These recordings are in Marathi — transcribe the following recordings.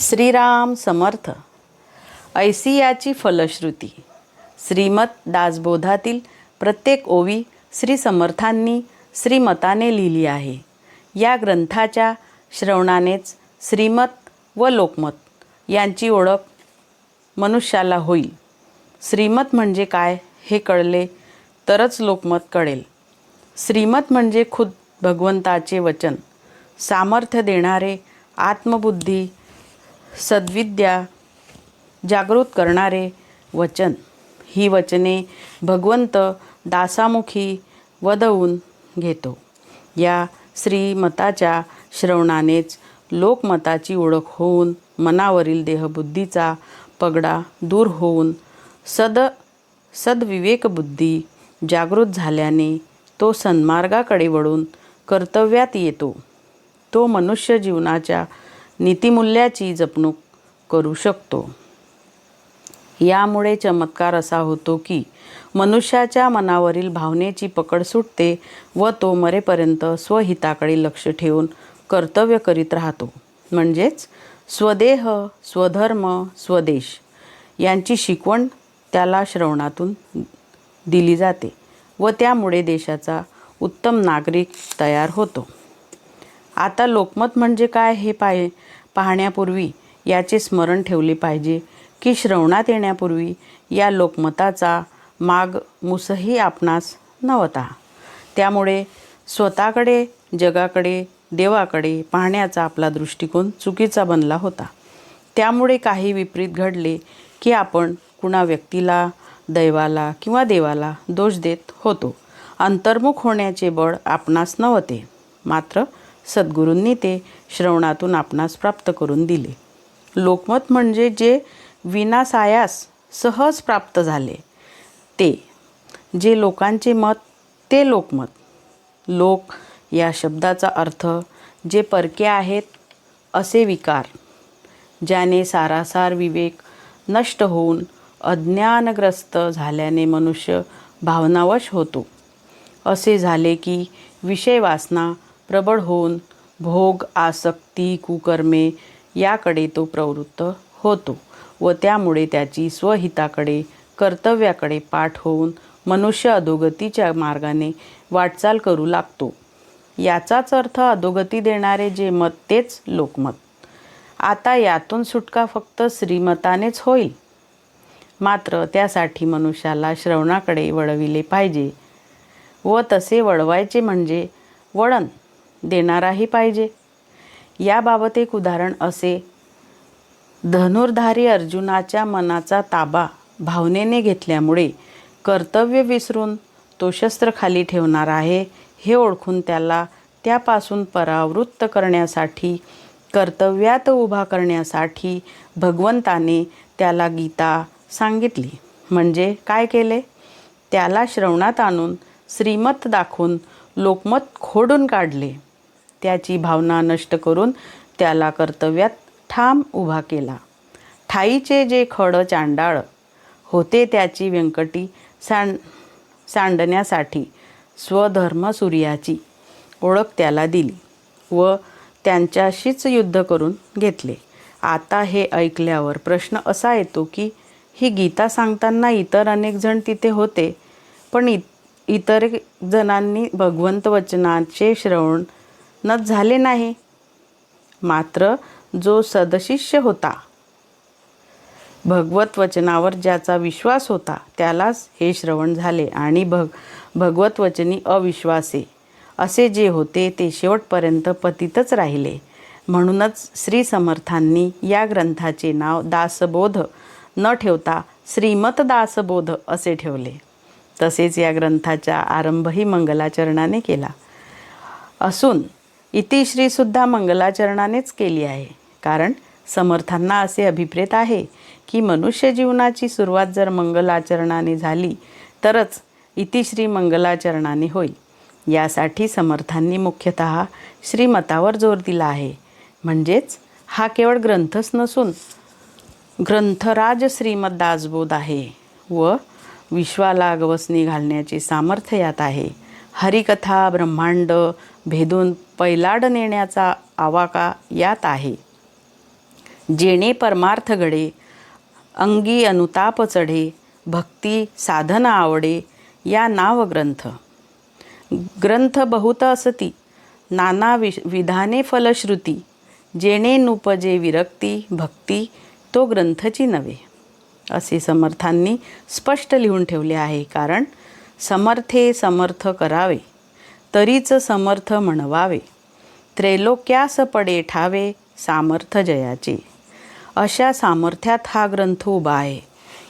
श्रीराम समर्थ. ऐसी याची फलश्रुती. श्रीमत दासबोधातील प्रत्येक ओवी श्री समर्थांनी श्रीमताने लिहिली आहे. या ग्रंथाच्या श्रवणानेच श्रीमत व लोकमत यांची ओळख मनुष्याला होईल. श्रीमत म्हणजे काय हे कळले तरच लोकमत कळेल. श्रीमत म्हणजे खुद भगवंताचे वचन, सामर्थ्य देणारे, आत्मबुद्धी सद्विद्या जागृत करणारे वचन. ही वचने भगवंत दासामुखी वदवून घेतो. या श्रीमताच्या श्रवणानेच लोकमताची ओळख होऊन मनावरील देहबुद्धीचा पगडा दूर होऊन सद्विवेकबुद्धी जागृत झाल्याने तो सन्मार्गाकडे वळून कर्तव्यात येतो. तो मनुष्य जीवनाच्या नीतिमूल्याची जपणूक करू शकतो. यामुळे चमत्कार असा होतो की मनुष्याच्या मनावरील भावनेची पकड सुटते व तो मरेपर्यंत स्वहिताकडे लक्ष ठेवून कर्तव्य करीत राहतो. म्हणजेच स्वदेह, स्वधर्म, स्वदेश यांची शिकवण त्याला श्रवणातून दिली जाते व त्यामुळे देशाचा उत्तम नागरिक तयार होतो. आता लोकमत म्हणजे काय हे पाहण्यापूर्वी याचे स्मरण ठेवले पाहिजे की श्रवणात येण्यापूर्वी या लोकमताचा मागमूसही आपणास नव्हता. त्यामुळे स्वतःकडे, जगाकडे, देवाकडे पाहण्याचा आपला दृष्टिकोन चुकीचा बनला होता. त्यामुळे काही विपरीत घडले की आपण कुणा व्यक्तीला, दैवाला किंवा देवाला दोष देत होतो. अंतर्मुख होण्याचे बळ आपणास नव्हते, मात्र सद्गुरूंनी ते श्रवणातून आपणास प्राप्त करून दिले. लोकमत म्हणजे जे विनासायास सहज प्राप्त झाले ते. जे लोकांचे मत ते लोकमत. लोक या शब्दाचा अर्थ जे परके आहेत असे विकार, ज्याने सारासार विवेक नष्ट होऊन अज्ञानग्रस्त झाल्याने मनुष्य भावनावश होतो. असे झाले की विषय वासना प्रबळ होऊन भोग, आसक्ती, कुकर्मे याकडे तो प्रवृत्त होतो व त्यामुळे त्याची स्वहिताकडे, कर्तव्याकडे पाठ होऊन मनुष्य अधोगतीच्या मार्गाने वाटचाल करू लागतो. याचाच अर्थ अधोगती देणारे जे मत तेच लोकमत. आता यातून सुटका फक्त श्रीमतानेच होईल, मात्र त्यासाठी मनुष्याला श्रवणाकडे वळविले पाहिजे व तसे वळवायचे म्हणजे वळण देणाराही पाहिजे. याबाबत एक उदाहरण असे. धनुर्धारी अर्जुनाच्या मनाचा ताबा भावनेने घेतल्यामुळे कर्तव्य विसरून तो शस्त्र खाली ठेवणार आहे हे ओळखून त्याला त्यापासून परावृत्त करण्यासाठी, कर्तव्यात उभा करण्यासाठी भगवंताने त्याला गीता सांगितली. म्हणजे काय केले? त्याला श्रवणात आणून श्रीमत दाखवून लोकमत खोडून काढले. त्याची भावना नष्ट करून त्याला कर्तव्यात ठाम उभा केला. ठाईचे जे खड चांडाळ होते त्याची व्यंकटी सांडण्यासाठी स्वधर्म सूर्याची ओळख त्याला दिली व त्यांच्याशीच युद्ध करून घेतले. आता हे ऐकल्यावर प्रश्न असा येतो की ही गीता सांगताना इतर अनेक जण तिथे होते, पण इतर जणांनी भगवंत वचनाचे श्रवणच झाले नाही. मात्र जो सदशिष्य होता, भगवत वचनावर ज्याचा विश्वास होता त्यालाच हे श्रवण झाले आणि भगवत वचनी अविश्वासे असे जे होते ते शेवटपर्यंत पतितच राहिले. म्हणूनच श्री समर्थांनी या ग्रंथाचे नाव दासबोध न ठेवता श्रीमत दासबोध असे ठेवले. तसेच या ग्रंथाचा आरंभही मंगलाचरणाने केला असून इतिश्रीसुद्धा मंगलाचरणानेच केली आहे. कारण समर्थांना असे अभिप्रेत आहे की मनुष्य जीवनाची सुरुवात जर मंगलाचरणाने झाली तरच इतिश्री मंगलाचरणाने होईल. यासाठी समर्थांनी मुख्यतः श्रीमतावर जोर दिला आहे. म्हणजेच हा केवळ ग्रंथच नसून ग्रंथराज श्रीमद दासबोध आहे व विश्वाला गवसणी घालण्याचे सामर्थ्य यात आहे. हरिकथा ब्रह्मांड भेदून पैलाड नेण्याचा आवाका यात आहे. जेणे परमार्थ घडे, अंगी अनुताप चढे, भक्ती साधन आवडे, या नाव ग्रंथ. ग्रंथ बहुत असती, नाना विधाने फलश्रुती, जेणे नुपजे विरक्ती, भक्ती तो ग्रंथची नव्हे. असे समर्थांनी स्पष्ट लिहून ठेवले आहे. कारण समर्थे समर्थ करावे, तरीच समर्थ म्हणवावे, त्रैलोक्यास पडे ठावे, सामर्थ्य जयाचे. अशा सामर्थ्यात हा ग्रंथ उभा आहे.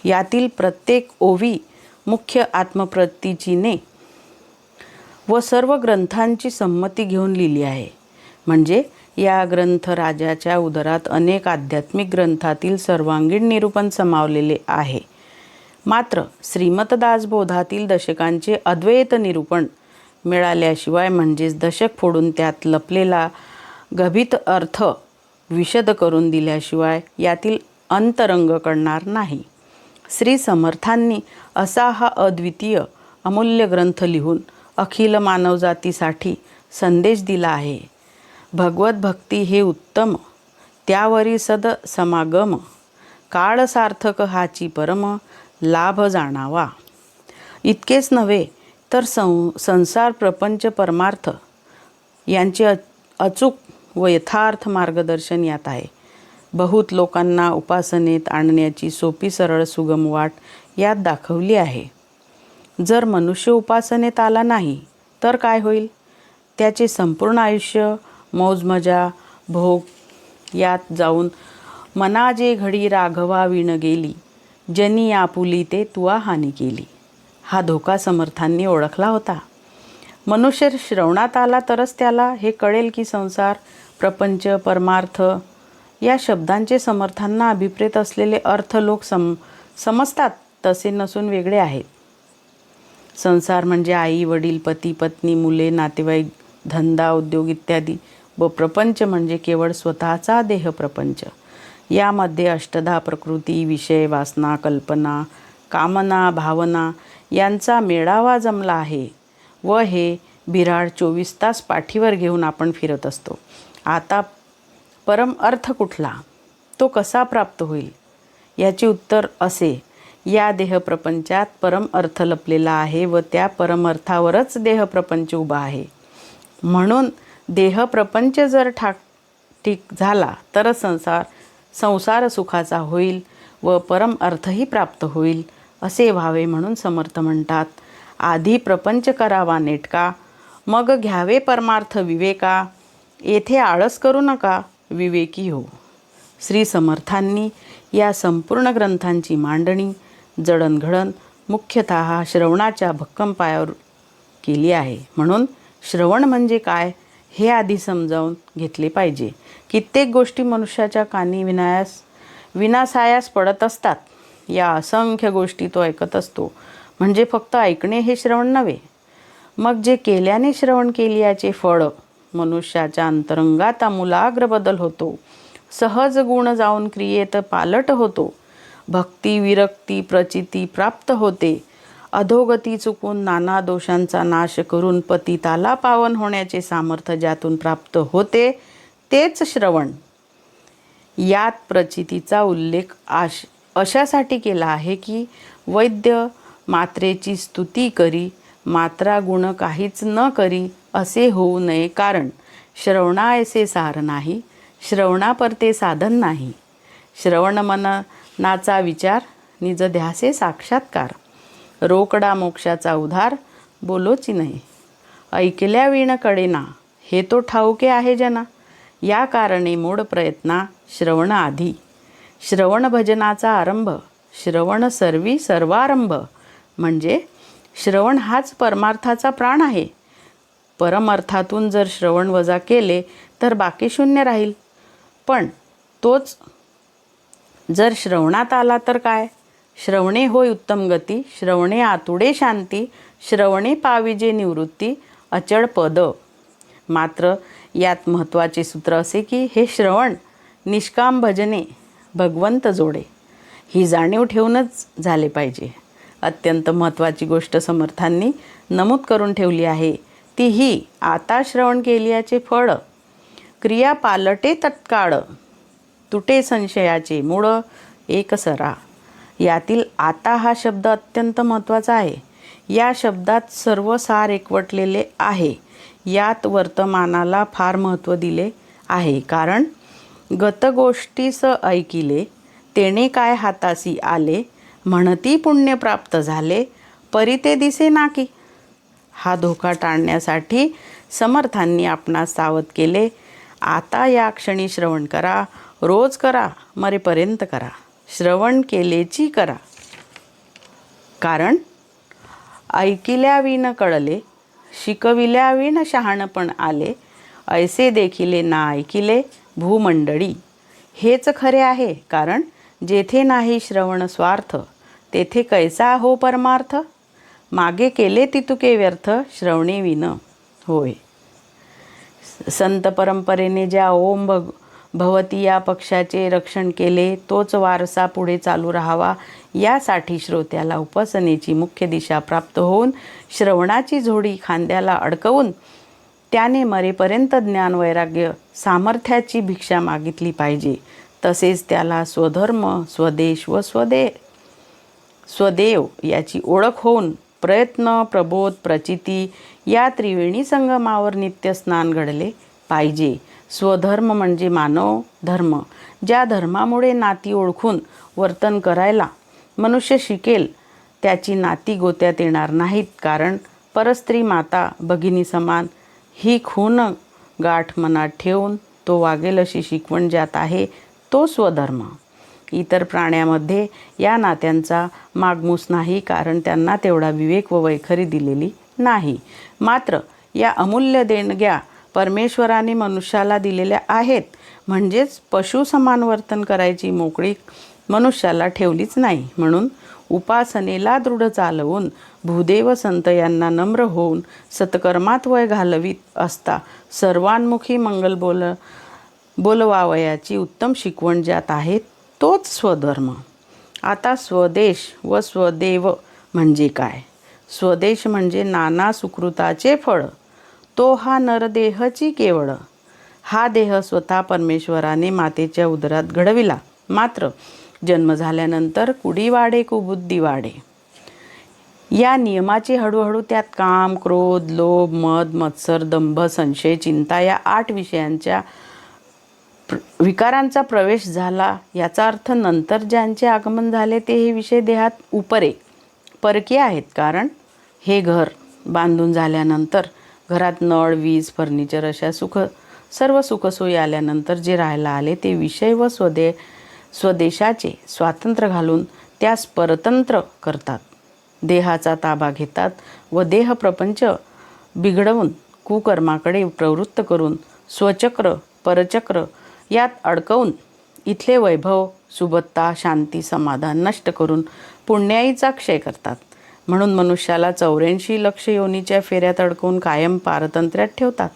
यातील प्रत्येक ओवी मुख्य आत्मप्रतीचीने व सर्व ग्रंथांची संमती घेऊन लिहिली आहे. म्हणजे या ग्रंथ राजाच्या उदरात अनेक आध्यात्मिक ग्रंथातील सर्वांगीण निरूपण समावलेले आहे. मात्र श्रीमतदासबोधातील दशकांचे अद्वैत निरूपण मिळाल्याशिवाय, म्हणजेच दशक फोडून त्यात लपलेला गभित अर्थ विशद करून दिल्याशिवाय यातील अंतरंग कळणार नाही. श्री समर्थांनी असा हा अद्वितीय अमूल्य ग्रंथ लिहून अखिल मानवजातीसाठी संदेश दिला आहे. भगवत भक्ती हे उत्तम, त्यावरी सद समागम, काळ सार्थक हाची परम, लाभ जाणावा. इतकेच नव्हे तर संसार प्रपंच परमार्थ यांचे अचूक व यथार्थ मार्गदर्शन यात आहे. बहुत लोकांना उपासनेत आणण्याची सोपी सरळ सुगम वाट यात दाखवली आहे. जर मनुष्य उपासनेत आला नाही तर काय होईल? त्याचे संपूर्ण आयुष्य मौजमजा भोग यात जाऊन मना जे घडी राघवा विण गेली, जनी आपुली ते तुआ हानी केली. हा धोका समर्थांनी ओळखला होता. मनुष्य श्रवणात आला तरच त्याला हे कळेल की संसार प्रपंच परमार्थ या शब्दांचे समर्थांना अभिप्रेत असलेले अर्थ लोक समजतात तसे नसून वेगळे आहेत. संसार म्हणजे आई वडील पती पत्नी मुले नातेवाईक धंदा उद्योग इत्यादी, व प्रपंच म्हणजे केवळ स्वतःचा देह प्रपंच. यामध्ये अष्टधा प्रकृती विषय वासना कल्पना कामना भावना यांचा मेळावा जमला आहे व हे बिऱ्हाड 24 तास पाठीवर घेऊन आपण फिरत असतो. आता परम अर्थ कुठला? तो कसा प्राप्त होईल? याचे उत्तर असे: या देहप्रपंचात परम अर्थ लपलेला आहे व त्या परमर्थावरच देहप्रपंच उभा आहे. म्हणून देहप्रपंच जर ठीक झाला तर संसार सुखाचा होईल व परम अर्थही प्राप्त होईल असे व्हावे. म्हणून समर्थ म्हणतात, आधी प्रपंच करावा नेटका, मग घ्यावे परमार्थ विवेका, येथे आळस करू नका विवेकी हो. श्री समर्थांनी या संपूर्ण ग्रंथांची मांडणी जडणघडण मुख्यतः श्रवणाच्या भक्कम पायावर केली आहे. म्हणून श्रवण म्हणजे काय हे आधी समजावून घेतले पाहिजे. कित्येक गोष्टी मनुष्याच्या कानी विनासायास पडत असतात. या असंख्य गोष्टी तो ऐकत असतो. म्हणजे फक्त ऐकणे हे श्रवण नव्हे. मग जे केल्याने श्रवण केल्याचे फळ मनुष्याच्या अंतरंगात आमूलाग्र बदल होतो. सहज गुण जाऊन क्रियेत पालट होतो. भक्ती विरक्ती प्रचिती प्राप्त होते. अधोगती चुकून नाना दोषांचा नाश करून पतिताला पावन होण्याचे सामर्थ्य ज्यातून प्राप्त होते तेच श्रवण. यात प्रचितीचा उल्लेख अशासाठी केला आहे की वैद्य मात्रेची स्तुती करी, मात्रा गुण काहीच न करी असे होऊ नये. कारण श्रवणायसे सार नाही, श्रवणापरते साधन नाही. श्रवण मननाचा विचार, निज ध्यासे साक्षात्कार. रोकडा मोक्षाचा उधार, बोलोची नाही. ऐकल्या विण कळेना, हे तो ठाऊके आहे जना. या कारणे मूढ प्रयत्ना श्रवण आधी. श्रवण भजनाचा आरंभ, श्रवण सर्वी सर्वारंभ. म्हणजे श्रवण हाच परमार्थाचा प्राण आहे. परमार्थातून जर श्रवण वजा केले तर बाकी शून्य राहील. पण तोच जर श्रवणात आला तर काय? श्रवणे होय उत्तम गती, श्रवणे आतुडे शांती, श्रवणे पाविजे निवृत्ती, अचळ पद. मात्र यात महत्त्वाचे सूत्र असे की हे श्रवण निष्काम भजने भगवंत जोडे, ही जाणीव ठेवूनच झाले पाहिजे. अत्यंत महत्त्वाची गोष्ट समर्थांनी नमूद करून ठेवली आहे ती ही, आता श्रवण केल्याचे फळ क्रिया पालटे तत्काळ. तुटे संशयाचे मूळ एकसरा. यातील आता हा शब्द अत्यंत महत्त्वाचा आहे. या शब्दात सर्व सार एकवटलेले आहे. यात वर्तमानाला फार महत्त्व दिले आहे. कारण गतगोष्टीस ऐकिले तेणे काय हातासी आले, म्हणती पुण्य प्राप्त झाले परी ते दिसे नाकी. हा धोका टाळण्यासाठी समर्थांनी आपणास सावध केले. आता या क्षणी श्रवण करा, रोज करा, मरेपर्यंत करा. श्रवण केलेची करा. कारण ऐकिल्याविन कळले, शिकविल्याविन शहाणपण आले. ऐसे देखिले ना ऐकिले भूमंडळी. हेच खरे आहे. कारण जेथे नाही श्रवण स्वार्थ, तेथे कैसा हो परमार्थ. मागे केले तितुके व्यर्थ, श्रवणे विन होय. संत परंपरेने ज्या ओम भवती या पक्षाचे रक्षण केले, तोच वारसा पुढे चालू राहावा यासाठी श्रोत्याला उपासनेची मुख्य दिशा प्राप्त होऊन श्रवणाची झोडी खांद्याला अडकवून त्याने मरेपर्यंत ज्ञान वैराग्य सामर्थ्याची भिक्षा मागितली पाहिजे. तसेच त्याला स्वधर्म, स्वदेश व स्वदेव याची ओळख होऊन प्रयत्न, प्रबोध, प्रचिती या त्रिवेणी संगमावर नित्य स्नान घडले पाहिजे. स्वधर्म म्हणजे मानव धर्म. ज्या धर्मामुळे नाती ओळखून वर्तन करायला मनुष्य शिकेल, त्याची नाती गोत्यात येणार नाहीत. कारण परस्त्री माता भगिनी समान ही खून गाठ मनात ठेवून तो वागेल अशी शिकवण ज्यात आहे, तो स्वधर्म. इतर प्राण्यामध्ये या नात्यांचा मागमूस नाही, कारण त्यांना तेवढा विवेक व वैखरी दिलेली नाही. मात्र या अमूल्य देणग्या परमेश्वराने मनुष्याला दिलेल्या आहेत. म्हणजेच पशु समान वर्तन करायची मोकळीक मनुष्याला ठेवलीच नाही. म्हणून उपासनेला दृढ चालवून भूदेव संत यांना नम्र होऊन सत्कर्मात वय घालवीत असता सर्वांमुखी मंगल बोलवावयाची उत्तम शिकवण ज्यात आहे, तोच स्वधर्म. आता स्वदेश व स्वदेव म्हणजे काय? स्वदेश म्हणजे नाना सुकृताचे फळ. तो हा नरदेहची केवळ. हा देह स्वतः परमेश्वराने मातेच्या उदरात घडविला. मात्र जन्म झाल्यानंतर कुडी वाढे कुबुद्धी वाढे. या नियमाची हळूहळू त्यात काम, क्रोध, लोभ, मद, मत्सर, दंभ, संशय, चिंता या 8 विषयांच्या विकारांचा प्रवेश झाला. याचा अर्थ नंतर ज्यांचे आगमन झाले ते हे विषय देहात परकीय आहेत. कारण हे घर बांधून झाल्यानंतर घरात नळ, वीज, फर्निचर अशा सर्व सुखसोयी आल्यानंतर जे राहायला आले ते विषय व स्वदेशाचे स्वातंत्र्य घालून त्यास परतंत्र करतात. देहाचा ताबा घेतात व देह प्रपंच बिघडवून कुकर्माकडे प्रवृत्त करून स्वचक्र परचक्र यात अडकवून इथले वैभव, सुबत्ता, शांती, समाधान नष्ट करून पुण्याईचा क्षय करतात. म्हणून मनुष्याला 84 लक्ष योनीच्या फेऱ्यात अडकवून कायम पारतंत्र्यात ठेवतात.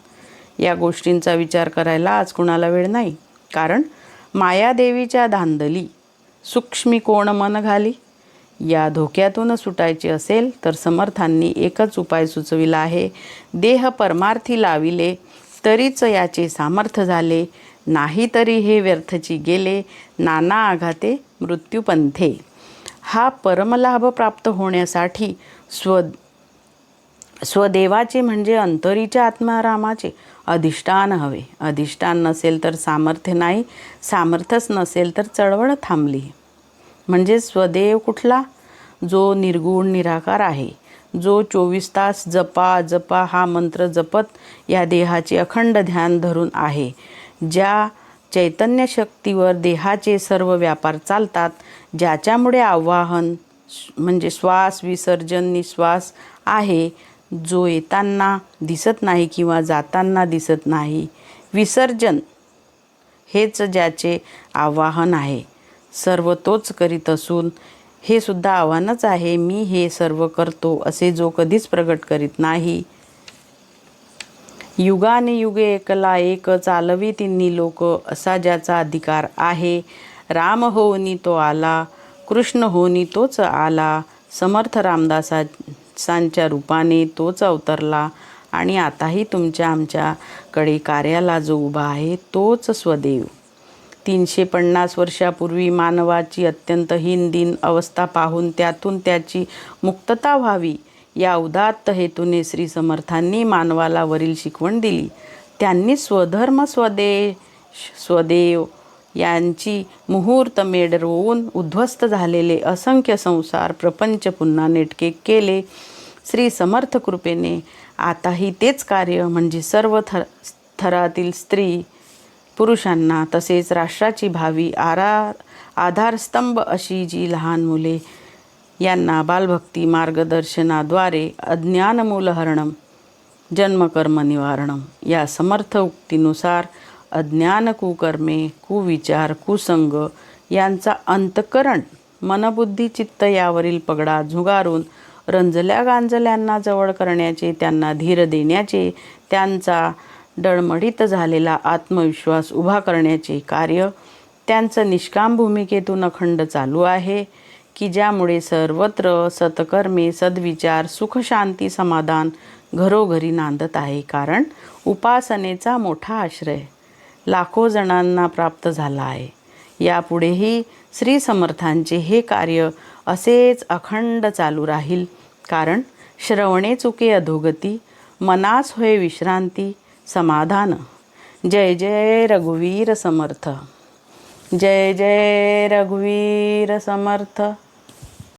या गोष्टींचा विचार करायला आज कुणाला वेळ नाही. कारण मायादेवीच्या धांदली सूक्ष्मी कोण मन घाली. या धोक्यातून सुटायचे असेल तर समर्थांनी एकच उपाय सुचविला आहे. देह परमार्थी लाविले तरीच याचे सामर्थ्य झाले, नाही तरी हे व्यर्थची गेले. नाना आघाते मृत्यूपंथे. हा परमलाभ प्राप्त होण्यासाठी स्वदेवाचे म्हणजे अंतरीच्या आत्मारामाचे अधिष्ठान हवे. अधिष्ठान नसेल तर सामर्थ्य नाही, सामर्थ्यच नसेल तर चळवळ थांबली. म्हणजे स्वदेव कुठला? जो निर्गुण निराकार आहे, जो 24 तास जपा हा मंत्र जपत या देहाचे अखंड ध्यान धरून आहे, ज्या चैतन्य शक्तीवर देहाचे सर्व व्यापार चालतात, ज्याच्यामुळे आवाहन म्हणजे श्वास विसर्जन निश्वास आहे, जो येताना दिसत नाही किंवा जाताना दिसत नाही. विसर्जन हेच ज्याचे आवाहन आहे. सर्व तोच करीत असून हे सुद्धा आव्हानच आहे. मी हे सर्व करतो असे जो कधीच प्रगट करीत नाही. युगाने युगे एकला एक चालवी तिन्ही लोक असा ज्याचा अधिकार आहे. राम होऊनी तो आला, कृष्ण होऊनी तोच आला, समर्थ रामदासांच्या रूपाने तोच अवतरला आणि आताही तुमच्या आमच्याकडे कार्याला जो उभा आहे तोच स्वदेव. 350 वर्षापूर्वी मानवाची अत्यंत हीन अवस्था पाहून त्यातून त्याची मुक्तता व्हावी या उदात्त हेतूने श्री समर्थांनी मानवाला वरील शिकवण दिली. त्यांनी स्वधर्म स्वदेश स्वदेव यांची मुहूर्तमेढ रोवून उद्ध्वस्त झालेले असंख्य संसार प्रपंच पुन्हा नेटके केले. श्री समर्थ कृपेने आताही तेच कार्य म्हणजे सर्व थरातील स्त्री पुरुषांना तसेच राष्ट्राची भावी आधारस्तंभ अशी जी लहान मुले यांना बालभक्ती मार्गदर्शनाद्वारे अज्ञानमूलहरणम जन्मकर्म निवारणम या समर्थ उक्तीनुसार अज्ञान कुकर्मे कुविचार कुसंग यांचा अंतकरण मनबुद्धी चित्त यावरील पगडा झुगारून रंजल्या गांजल्यांना जवळ करण्याचे, त्यांना धीर देण्याचे, त्यांचा डळमळीत झालेला आत्मविश्वास उभा करण्याचे कार्य त्यांचं निष्काम भूमिकेतून अखंड चालू आहे, की ज्यामुळे सर्वत्र सत्कर्मे सद्विचार सुख शांती समाधान घरोघरी नांदत आहे. कारण उपासनेचा मोठा आश्रय लाखो जणांना प्राप्त झाला आहे. यापुढेही श्री समर्थांचे हे कार्य असेच अखंड चालू राहील. कारण श्रवणे चुके अधोगती मनास होय विश्रांती समाधान. जय जय रघुवीर समर्थ. जय जय रघुवीर समर्थ.